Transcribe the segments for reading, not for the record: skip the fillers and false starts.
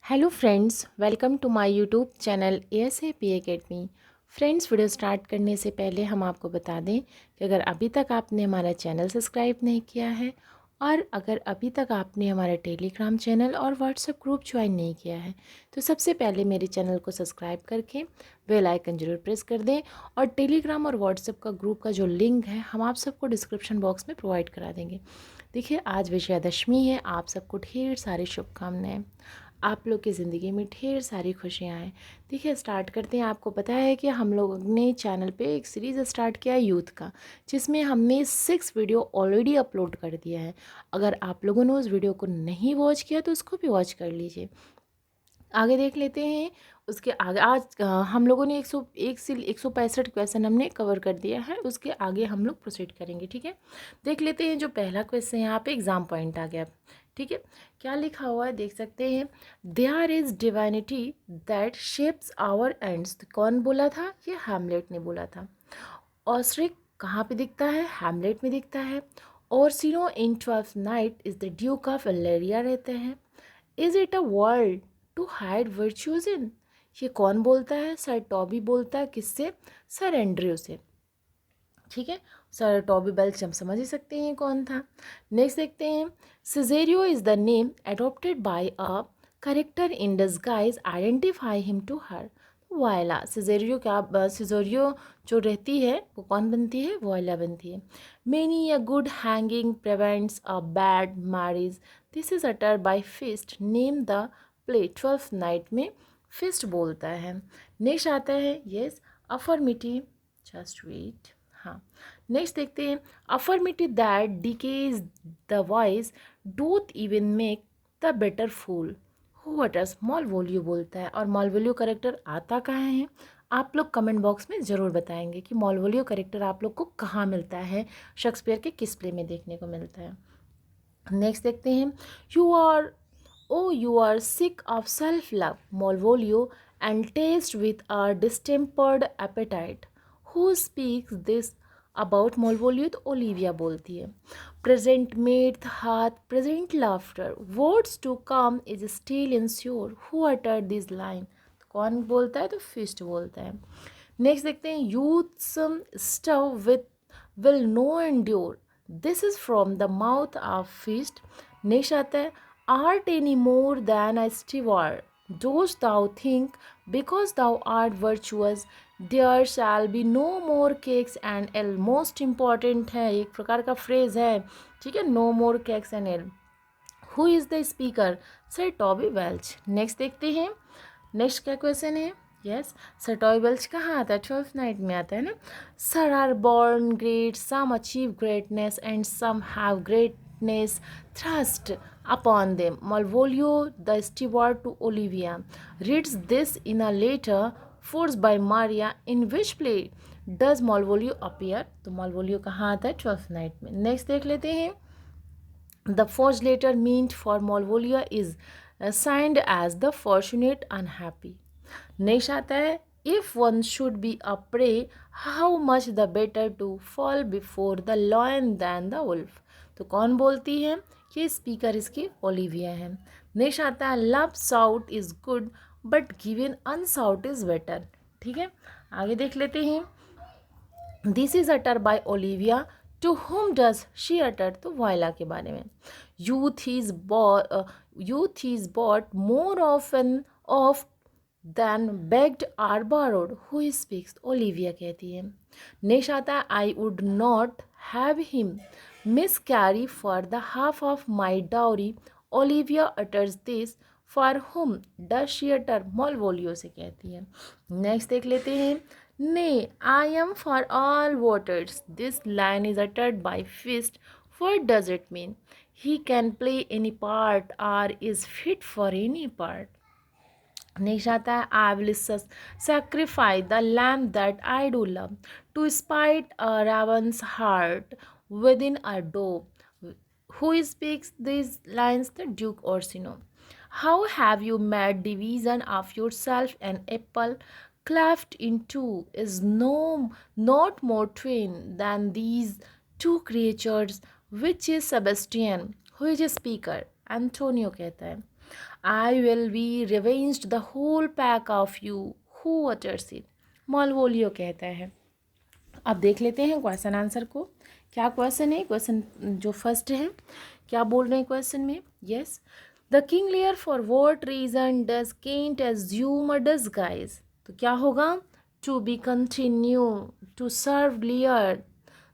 Hello friends, welcome to my YouTube channel ASAP academy. Friends, video start करने से पहले हम आपको बता दें कि अगर अभी तक आपने हमारा चैनल सब्सक्राइब नहीं किया है और अगर अभी तक आपने हमारा टेलीग्राम चैनल और व्हाट्सएप ग्रुप ज्वाइन नहीं किया है तो सबसे पहले मेरे चैनल को सब्सक्राइब करके बेल आइकन जरूर प्रेस कर दें। और टेलीग्राम और व्हाट्सएप का ग्रुप का जो लिंक है हम आप सबको डिस्क्रिप्शन बॉक्स में प्रोवाइड करा देंगे। देखिए, आज विजयादशमी है, आप सबको ढेर सारी शुभकामनाएं, आप लोग की ज़िंदगी में ढेर सारी खुशियाँ आएँ। देखिए, स्टार्ट करते हैं। आपको पता है कि हम लोग ने चैनल पे एक सीरीज़ स्टार्ट किया है यूथ का, जिसमें हमने 6 वीडियो ऑलरेडी अपलोड कर दिया है। अगर आप लोगों ने उस वीडियो को नहीं वॉच किया तो उसको भी वॉच कर लीजिए। आगे देख लेते हैं। उसके आगे आज हम लोगों ने 101 से 165 क्वेश्चन हमने कवर कर दिया है। उसके आगे हम लोग प्रोसीड करेंगे, ठीक है। देख लेते हैं। जो पहला क्वेश्चन यहाँ पे एग्जाम पॉइंट आ गया, ठीक है। क्या लिखा हुआ है देख सकते हैं। There is divinity that shapes our ends. कौन बोला था? ये हैमलेट ने बोला था। ऑस्ट्रिक कहाँ पे दिखता है? हैमलेट में दिखता है। Orsino in 12th night is the duke of Illyria रहते हैं। Is it a world to hide virtues in? ये कौन बोलता है? सर टॉबी बोलता है। किससे? सर एंड्रयू से, ठीक है। सर टॉबी बेल्च हम समझ ही सकते हैं कौन था। नेक्स्ट देखते हैं। Cesario is the name adopted by a character in disguise identify him to her. Viola. Cesario क्या? सिजेरियो जो रहती है वो कौन बनती है? वॉयला बनती है। Many a good hanging prevents a bad marriage. This is utter by Feste. Name the play. 12th night में फिस्ट बोलता है। नेक्स्ट आता है यस अफर्मेटिव। Just wait. हाँ, नेक्स्ट देखते हैं। Affirmative that decays the voice don't even make the better fool. Who utters. Malvolio बोलता है। और मॉलवोलियो करेक्टर आता कहाँ है? आप लोग कमेंट बॉक्स में ज़रूर बताएंगे कि मॉलवोलियो करेक्टर आप लोग को कहाँ मिलता है, शेक्सपियर के किस प्ले में देखने को मिलता है। नेक्स्ट देखते हैं। You are O you are sick of self love Malvolio and taste with a distempered appetite. Who speaks this about Malvolio? तो ओलिविया बोलती है। Present mirth hath present laughter what's to come is still unsure. Who utter this line? कौन बोलता है? तो fist बोलता है। Next देखते हैं। Youth's stuff with will not endure. This is from the mouth of Feste. Next आता है। Art any more than a steward dost thou think because thou art virtuous there shall be no more cakes and ale। Most important है, एक प्रकार का phrase है, ठीक है। No more cakes and ale. Who is the speaker? Sir Toby Welch. Next देखते हैं। Next क्या क्वेश्चन है? यस, सर टॉबी वेल्च कहाँ आता है? 12th नाइट में आता है ना। Some are born great, some achieve greatness and some have greatness thrust upon them। Malvolio, the steward to Olivia, reads this in a letter forced by Maria। In which play does Malvolio appear? तो Malvolio कहाँ आता है? 12th night में। Next देख लेते हैं। The forged letter meant for Malvolio is signed as the fortunate unhappy। Next आता है। If one should be a prey, how much the better to fall before the lion than the wolf। तो कौन बोलती है? ये speaker इसकी Olivia है। Next आता है। Love sought is good but given unsought is better, ठीक है। आगे देख लेते हैं। This is utter by Olivia. To whom does she utter? तो वॉयला के बारे में। Youth is bought more often of than begged or borrowed। Who speaks? Olivia कहती है। नेक्स्ट आता है। I would not have him miscarry for the half of my dowry. Olivia utters this for हुम does she utter? Malvolio से कहती है। Next देख लेते हैं। Nay I am for all voters. This line is uttered by Feste. What does it mean? He can play any part or is fit for any part। Next आता है। I will sacrifice the lamb that I do love to spite a raven's heart within a doe। Who speaks these lines? The Duke Orsino। How have you made division of yourself an apple cleft in two is no not more twain than these two creatures। Which is Sebastian? Who is a speaker? Antonio कहता है। I will be revenged the whole pack of you who utters it, Malvolio कहता है। अब देख लेते हैं question answer को। क्या क्वेश्चन है? क्वेश्चन जो फर्स्ट है, क्या बोल रहे हैं क्वेश्चन में? Yes, the king Lear for what reason does Kent assume a disguise, तो क्या होगा? To be continue to serve Lear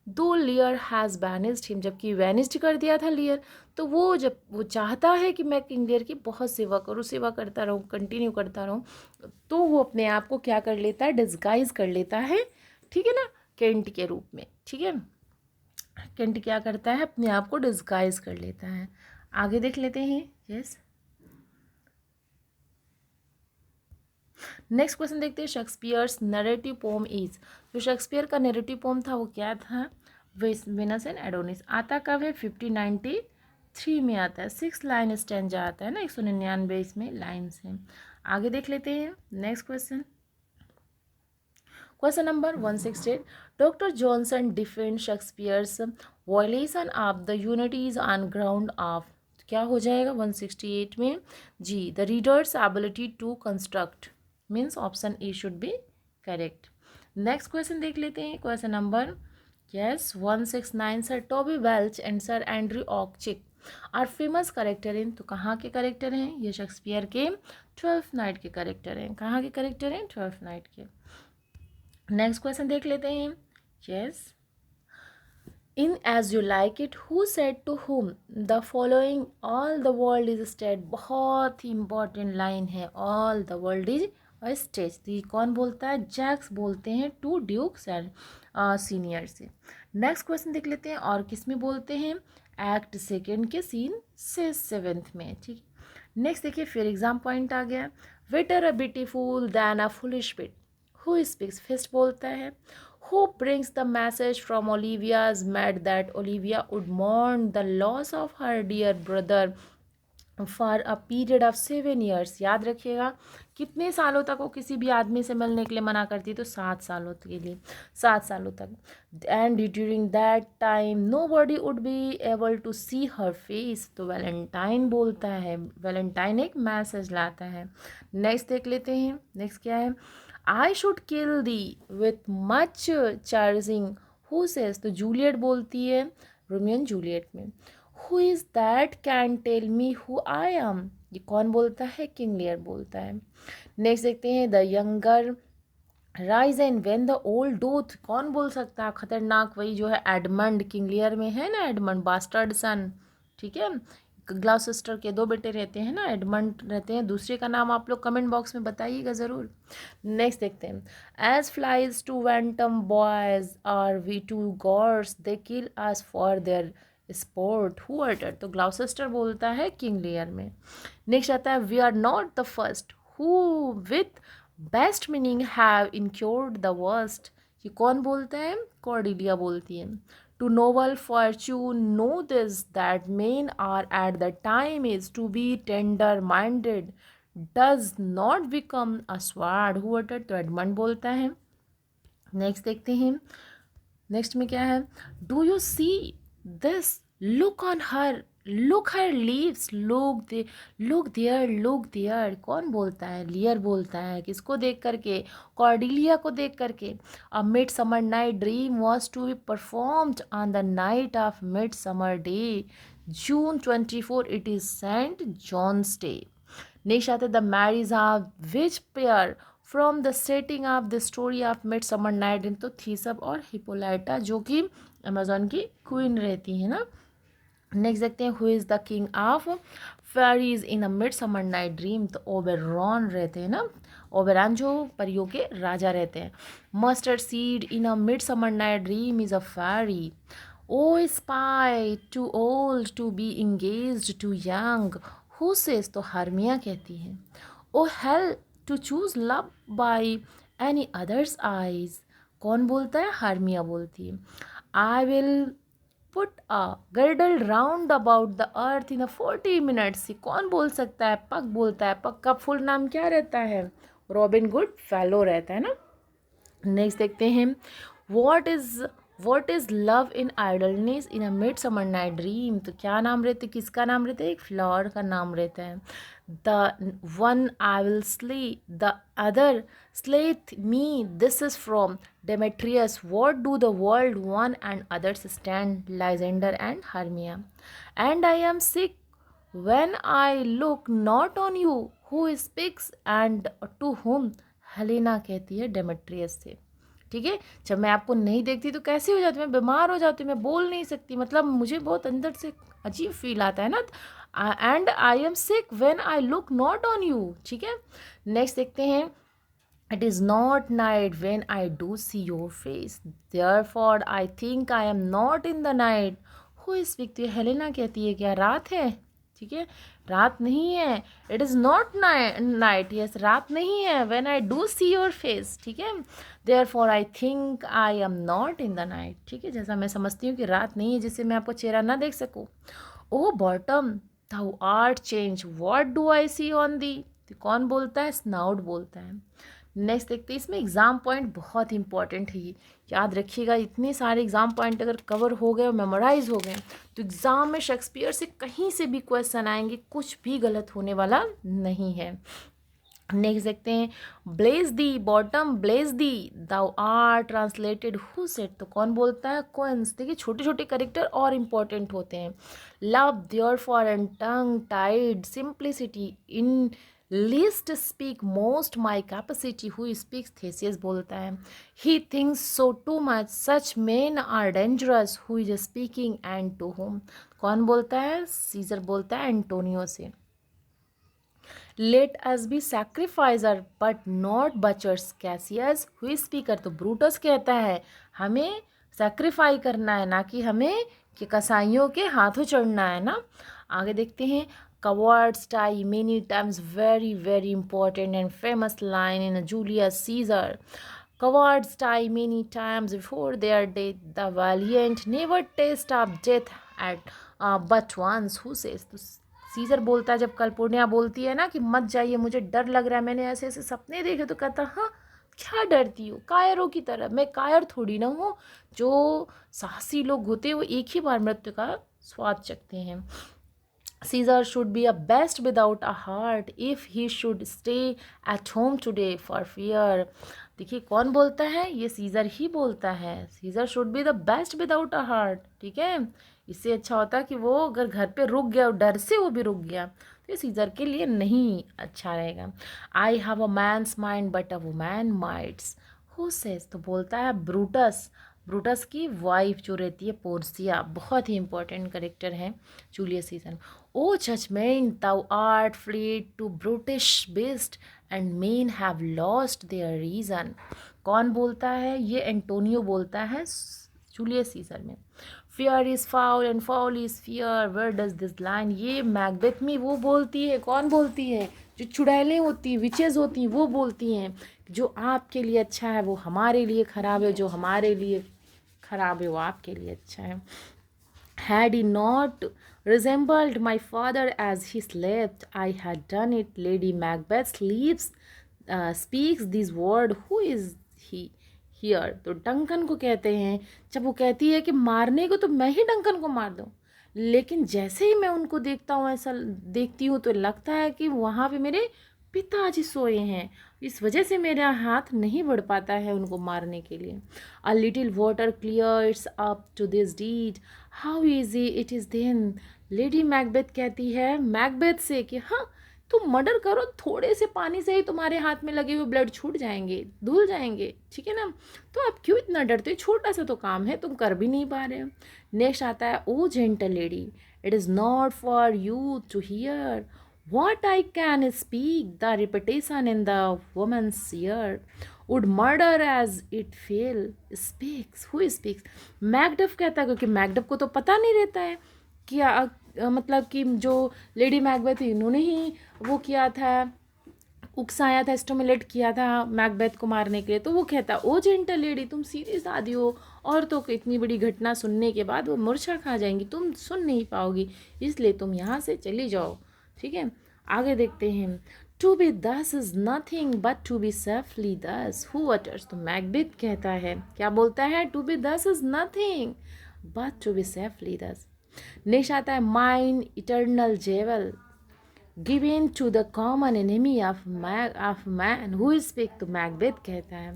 though Lear has banished him, जबकि वैनिस्ड कर दिया था लियर, तो वो जब वो चाहता है कि मैं किंग लियर की बहुत सेवा करूँ, सेवा करता रहूँ, कंटिन्यू करता रहूँ, तो वो अपने आप को क्या कर लेता है? डिस्गाइज कर लेता है, ठीक है ना, केंट के रूप में। ठीक है, केंट क्या करता है? अपने आप को डिस्गाइज कर लेता है। आगे देख लेते हैं। यस, नेक्स्ट क्वेश्चन देखते हैं। शेक्सपियर्स नरेटिव पोम इज, जो शेक्सपियर का नरेटिव पोम था वो क्या था? Venus and Adonis. आता कब है? 1593 में आता है। 6 लाइन स्टैंजा आता है ना, 199 इसमें लाइन्स हैं। आगे देख लेते हैं next question. Question number 168, doctor Johnson defend Shakespeare's violation of the unities on ground of, क्या हो जाएगा 168 में? जी, the reader's ability to construct, means option A should be correct. Next question देख लेते हैं। Question number 169, sir Toby Belch and sir Andrew Aguecheek are famous character in, तो कहाँ के करेक्टर हैं? ये शेक्सपियर के 12th नाइट के करेक्टर हैं। कहाँ के करेक्टर हैं? 12th नाइट के। नेक्स्ट क्वेश्चन देख लेते हैं। Yes, in as you like it who said to whom the following all the world is stage, बहुत ही इंपॉर्टेंट लाइन है, all the world is a stage, तो ये कौन बोलता है? जैक्स बोलते हैं टू ड्यूक्स एंड सीनियर से। नेक्स्ट क्वेश्चन देख लेते हैं, और किस में बोलते हैं? एक्ट सेकेंड के सीन से 7th में। ठीक, नेक्स्ट देखिए, फिर एग्जाम पॉइंट आ गया। Better a beautiful than a foolish wit, who speaks first बोलता है। Who brings the message from Olivia's maid that Olivia would mourn the loss of her dear brother for a period of 7 years। याद रखिएगा, कितने सालों तक वो किसी भी आदमी से मिलने के लिए मना करती है? तो 7 सालों के लिए, 7 सालों तक। And during that time nobody would be able to see her face, तो वैलेंटाइन बोलता है, वैलेंटाइन एक मैसेज लाता है। नेक्स्ट देख लेते हैं। नेक्स्ट क्या है? I should kill thee with much charging, who says, तो जूलियट बोलती है रोमियो एंड जूलियट में। Who is that can tell me who I am, ये कौन बोलता है? किंग लियर बोलता है। नेक्स्ट देखते हैं, the younger rise and when the old doth, कौन बोल सकता है? खतरनाक, वही जो है एडमंड, किंग लियर में है ना एडमंड, बास्टर्ड सन। ठीक है, ग्लाउसेस्टर के 2 बेटे रहते हैं ना, एडमंड रहते हैं, दूसरे का नाम आप लोग कमेंट बॉक्स में बताइएगा ज़रूर। नेक्स्ट देखते हैं, as flies to wanton boys are we to gods they kill us for their sport, who utter, तो ग्लाउसेस्टर बोलता है किंग लियर में। नेक्स्ट आता है, we are not the first who with best meaning have incurred the worst, ये कौन बोलता है? कॉर्डिलिया बोलती है। To noble fortune know this that men are at the time is to be tender minded does not become a sword, who utter, तो Edmund बोलता है। Next देखते हैं, नेक्स्ट में क्या है? Do you see this look on her, look her leaves, look there, कौन बोलता है? लियर बोलता है। किसको देख करके? कॉर्डिलिया को देख करके। A mid summer night dream was to be performed on the night of midsummer day June 24, it is saint John's day. Next आता है, the marriage of which pair from the setting of the story of mid summer night dream, तो Theseus और हिपोलाइटा, जो कि Amazon की queen रहती है ना। नेक्स्ट देखते हैं, who is the king of fairies in a mid summer night dream, तो ओबेरॉन रहते हैं ना, ओबेरॉन जो परियों के राजा रहते हैं। Mustard seed in a mid summer night dream is a fairy. O spite too old to be engaged to young, who says, तो हार्मिया कहती है। O hell to choose love by any others eyes, कौन बोलता है? Hermia बोलती है। I will put a girdle round about the earth in 40 minutes, कौन बोल सकता है? पक बोलता है। पक का फुल नाम क्या रहता है? रॉबिन गुड फेलो रहता है ना। नेक्स्ट देखते हैं, what is what is love in idleness in a mid summer night dream. तो क्या नाम रहते, किसका नाम रहता है, एक फ्लावर का नाम रहता है। The one I will slay, the other slayeth me, this is from Demetrius. What do the world one and others stand, Lysander and Hermia. And I am sick when I look not on you, who speaks and to whom। Helena कहती है Demetrius से, ठीक है। जब मैं आपको नहीं देखती तो कैसे हो जाती, मैं बीमार हो जाती हूँ, मैं बोल नहीं सकती, मतलब मुझे बहुत अंदर से अजीब फील आता है ना। And I am sick when I look not on you, ठीक है। नेक्स्ट देखते हैं, it is not night when I do see your face, therefore I think I am not in the night, who speak. तो Helena कहती है क्या रात है, ठीक है, रात नहीं है। It is not night, yes रात नहीं है। When I do see your face, ठीक है, therefore I think I am not in the night, ठीक है, जैसा मैं समझती हूँ कि रात नहीं है जिससे मैं आपको चेहरा ना देख सकूँ। O Bottom thou art change, what do I see on thee. तो कौन बोलता है, स्नाउट बोलता है। नेक्स्ट देखते हैं, इसमें एग्जाम पॉइंट बहुत इंपॉर्टेंट है, ये याद रखिएगा। इतने सारे एग्जाम पॉइंट अगर कवर हो गए और मेमोराइज हो गए तो एग्जाम में शेक्सपियर से कहीं से भी क्वेश्चन आएंगे, कुछ भी गलत होने वाला नहीं है। नेक्स्ट देखते हैं, bless thee Bottom bless thee thou are translated who said. तो कौन बोलता है, कोइंस। देखिए छोटे छोटे करेक्टर और इम्पॉर्टेंट होते हैं। Love there for and tongue tied simplicity in least speak most my capacity, who speaks. Theseus बोलता है, he thinks so too much such men are dangerous, who is speaking and to whom. कौन बोलता है, Caesar बोलता है Antonio से। Let us be sacrificer but not butchers, Cassius. Who's speaker. तो Brutus कहता है हमें सैक्रिफाई करना है, ना कि हमें कि कसाईयों के हाथों चढ़ना है ना। आगे देखते हैं, coverts tie many times, very very important and famous line in Julius scissor. Cowards die many times before their death. The valiant never taste of death at but once. Who says? तो scissor बोलता है, जब कल्पुर्निया बोलती है ना कि मत जाइए मुझे डर लग रहा है, मैंने ऐसे ऐसे सपने देखे, तो कहता हाँ क्या डरती हो, कायरों की तरह। मैं कायर थोड़ी ना हूँ। जो साहसी लोग होते हैं वो एक ही बार मृत्यु का स्वाद चखते हैं। Caesar should be a best without a heart if he should stay at home today for fear। देखिए कौन बोलता है, ये सीजर ही बोलता है। Caesar should be the best without a heart, ठीक है। इससे अच्छा होता है कि वो अगर घर पे रुक गया और डर से वो भी रुक गया तो ये सीजर के लिए नहीं अच्छा रहेगा। I have a man's mind but a woman might's, who says. तो बोलता है ब्रूटस। ब्रूटस की वाइफ जो रहती है पोर्सिया, बहुत ही इंपॉर्टेंट करेक्टर है Julius Caesar. O judgement thou art fled to brutish beast and men have lost their reason। कौन बोलता है, ये एंटोनियो बोलता है जूलियस सीजर में। fear is foul and foul is fear, where does this line। ये Macbeth में वो बोलती है, कौन बोलती है, जो चुड़ैलें होती हैं, विचेस होती हैं, वो बोलती हैं जो आपके लिए अच्छा है वो हमारे लिए खराब है, जो हमारे लिए खराब है वो आपके लिए अच्छा है। Had he not resembled my father as he slept, I had done it। Lady Macbeth sleeps, speaks these word, who is he here। तो डंकन को कहते हैं, जब वो कहती है कि मारने को तो मैं ही डंकन को मार दूँ, लेकिन जैसे ही मैं उनको देखता हूँ, ऐसा देखती हूँ तो लगता है कि वहाँ पे मेरे पिताजी सोए हैं, इस वजह से मेरा हाथ नहीं बढ़ पाता है उनको मारने के लिए। A little water clears up to this deed, how easy it is then. Lady Macbeth कहती है मैकबेथ से कि हाँ तुम मर्डर करो, थोड़े से पानी से ही तुम्हारे हाथ में लगे हुए ब्लड छूट जाएंगे, धुल जाएंगे, ठीक है ना। तो आप क्यों इतना डरते हो, छोटा सा तो काम है, तुम कर भी नहीं पा रहे हो। नेक्स्ट आता है, O gentle lady it is not for you to hear what I can speak, the repetition in the woman's ear would murder as it fail। speaks, who speaks। Macduff कहता है, क्योंकि मैकडफ को तो पता नहीं रहता है कि मतलब कि जो लेडी मैकबेथ थी इन्होंने ही वो किया था, उकसाया था, स्टिमुलेट किया था मैकबेथ को मारने के लिए। तो वो कहता ओ जेंटल लेडी तुम सीधी सादी हो, औरतों को इतनी बड़ी घटना सुनने के बाद वो मूर्छा खा जाएंगी, तुम सुन नहीं पाओगी, इसलिए तुम यहाँ से चली जाओ, ठीक है। आगे देखते हैं, to be thus is nothing but to be safely thus who utters, तो मैकबेथ कहता है, क्या बोलता है, to be thus is nothing but to be safely thus. Next आता है, mine eternal jewel given to the common enemy of man who is speak, तो Macbeth कहता है,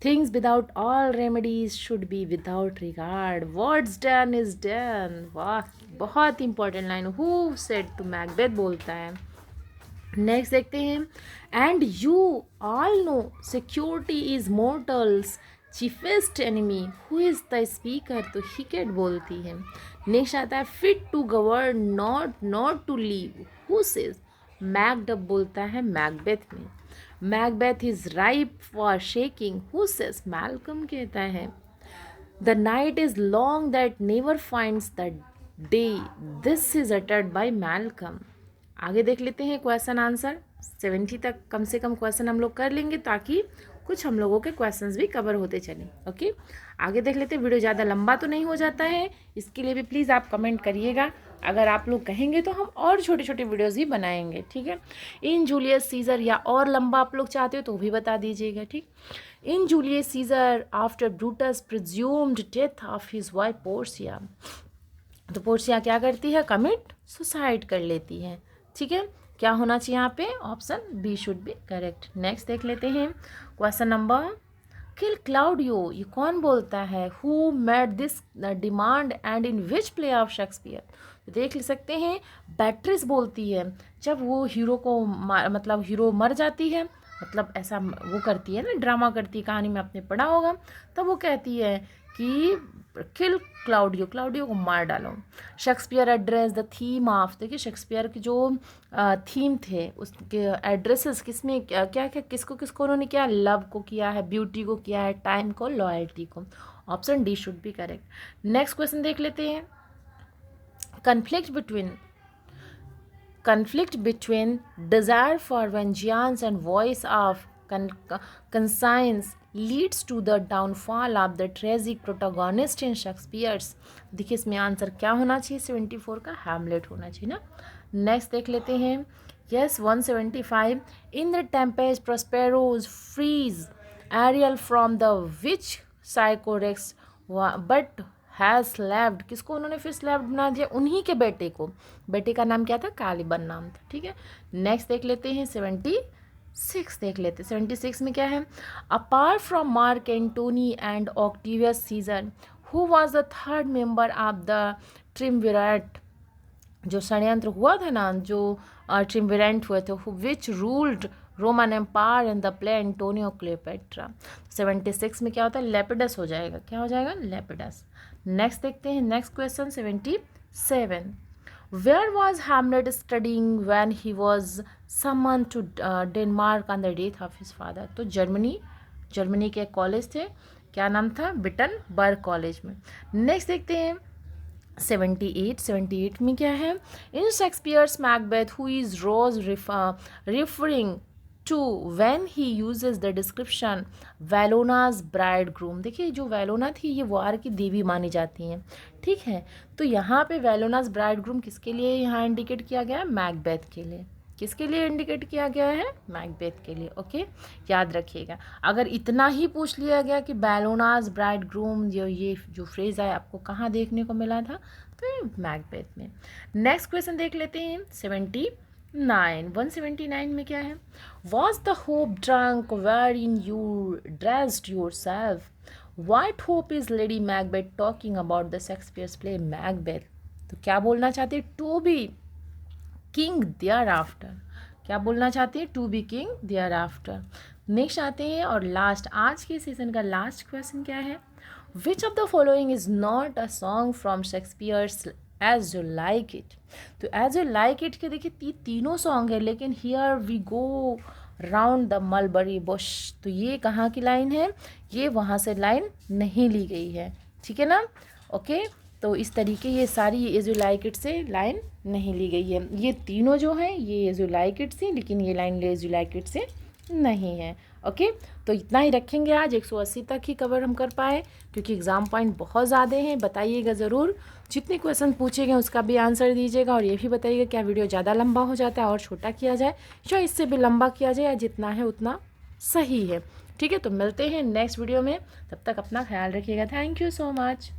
things without all remedies should be without regard, what's done is done। वाह, बहुत important line, who said, तो Macbeth बोलता है। Next देखते हैं, and you all know security is mortals chiefest enemy who is the speaker, तो Hecate बोलती है। नेक्स्ट आता है, fit to govern not to live who says, Macduff बोलता है मैकबेथ में। Macbeth is ripe for shaking who says, Malcolm कहता है। The night is long that never finds the day, this is uttered bye Malcolm. आगे देख लेते हैं question answer, 70 तक कम से कम क्वेश्चन हम लोग कर लेंगे ताकि कुछ हम लोगों के क्वेश्चंस भी कवर होते चलें। ओके, आगे देख लेते हैं। वीडियो ज़्यादा लंबा तो नहीं हो जाता है, इसके लिए भी प्लीज़ आप कमेंट करिएगा। अगर आप लोग कहेंगे तो हम और छोटे छोटे वीडियोज़ भी बनाएंगे, ठीक है। इन जूलियस सीजर, या और लंबा आप लोग चाहते हो तो भी बता दीजिएगा, ठीक। In Julius Caesar after Brutus presumed death of his wife Portia, तो पोर्सिया क्या करती है, कमिट सुसाइड कर लेती है, ठीक है। क्या होना चाहिए यहाँ पे, option B should be correct. Next देख लेते हैं क्वेश्चन नंबर, किल क्लाउडियो, ये कौन बोलता है, who made this demand and in which play of Shakespeare, तो देख सकते हैं बैट्रिस बोलती है, जब वो हीरो को मतलब हीरो मर जाती है, मतलब ऐसा वो करती है ना, ड्रामा करती है, कहानी में आपने पढ़ा होगा, तब वो कहती है कि किल क्लाउडियो, क्लाउडियो को मार डालो। Shakespeare address the theme of, देखिए शेक्सपियर के जो थीम थे उसके एड्रेसेस किसमें क्या क्या किसको किसको उन्होंने किया, लव को किया है, ब्यूटी को किया है, टाइम को, लॉयल्टी को। Option D should be correct. Next question देख लेते हैं, conflict between desire for vengeance and voice of conscience leads to the downfall of the tragic protagonist in Shakespeare's, देखिए इसमें आंसर क्या होना चाहिए, 74 का हैमलेट होना चाहिए ना। नेक्स्ट देख लेते हैं, yes 175, in the Tempest Prospero's frees Ariel from the witch Sycorax but has slabbed, किसको उन्होंने फिर स्लैब्ड बना दिया, उन्हीं के बेटे को, बेटे का नाम क्या था, कालिबन नाम था, ठीक है। नेक्स्ट देख लेते हैं 76 देख लेते हैं। 76 में क्या है, apart from Mark Antony and Octavius Caesar who was the third member of the triumvirate, जो षड्यंत्र हुआ था ना, जो ट्रिमविरेंट हुए थे, which ruled Roman Empire and the play Antonio Cleopatra. 76 में क्या होता है, लेपिडस हो जाएगा, क्या हो जाएगा, लेपिडस। नेक्स्ट देखते हैं, next question 77, where was Hamlet studying when he was summon to Denmark on the death of his father, तो जर्मनी के कॉलेज थे, क्या नाम था, विटनबर्ग कॉलेज में। नेक्स्ट देखते हैं 78 में क्या है, in Shakespeare's Macbeth who is Ross referring to when he uses the description Bellona's bridegroom, देखिए जो वेलोना थी ये वार की देवी मानी जाती हैं, ठीक है। तो यहाँ पे वेलोनाज ब्राइड ग्रूम किसके लिए यहाँ इंडिकेट किया गया है, मैकबेथ के लिए, किसके लिए इंडिकेट किया गया है, मैकबेथ के लिए। ओके, याद रखिएगा। अगर इतना ही पूछ लिया गया कि बेलोनाज ब्राइड ग्रूम, ये जो फ्रेज है आपको कहाँ देखने को मिला था, तो मैकबेथ में। नेक्स्ट क्वेश्चन देख लेते हैं 179 में क्या है, was the hope drunk wherein you dressed yourself, white hope is lady Macbeth talking about the Shakespeare's play Macbeth, तो क्या बोलना चाहते हैं, to be king thereafter, क्या बोलना चाहते हैं, to be king thereafter. Next आते हैं और लास्ट, आज के सीजन का लास्ट क्वेश्चन क्या है, which of the following is not a song from Shakespeare's as you like it, तो एज यू लाइक इट के देखिए तीनों सॉन्ग है, लेकिन here we go round the mulberry bush, तो ये कहाँ की लाइन है, ये वहाँ से लाइन नहीं ली गई है, ठीक है ना। ओके, तो इस तरीके ये सारी एज यू लाइक इट से लाइन नहीं ली गई है, ये तीनों जो हैं ये एज यू लाइक इट से, लेकिन ये line as you like it से नहीं है। ओके, तो इतना ही रखेंगे आज, 180 तक ही कवर हम कर पाए क्योंकि एग्ज़ाम पॉइंट बहुत ज़्यादा हैं। बताइएगा ज़रूर, जितने क्वेश्चन पूछे गए उसका भी आंसर दीजिएगा और ये भी बताइएगा क्या वीडियो ज़्यादा लंबा हो जाता है और छोटा किया जाए, या इससे भी लंबा किया जाए, या जितना है उतना सही है। ठीक है, तो मिलते हैं नेक्स्ट वीडियो में, तब तक अपना ख्याल रखिएगा। Thank you so much.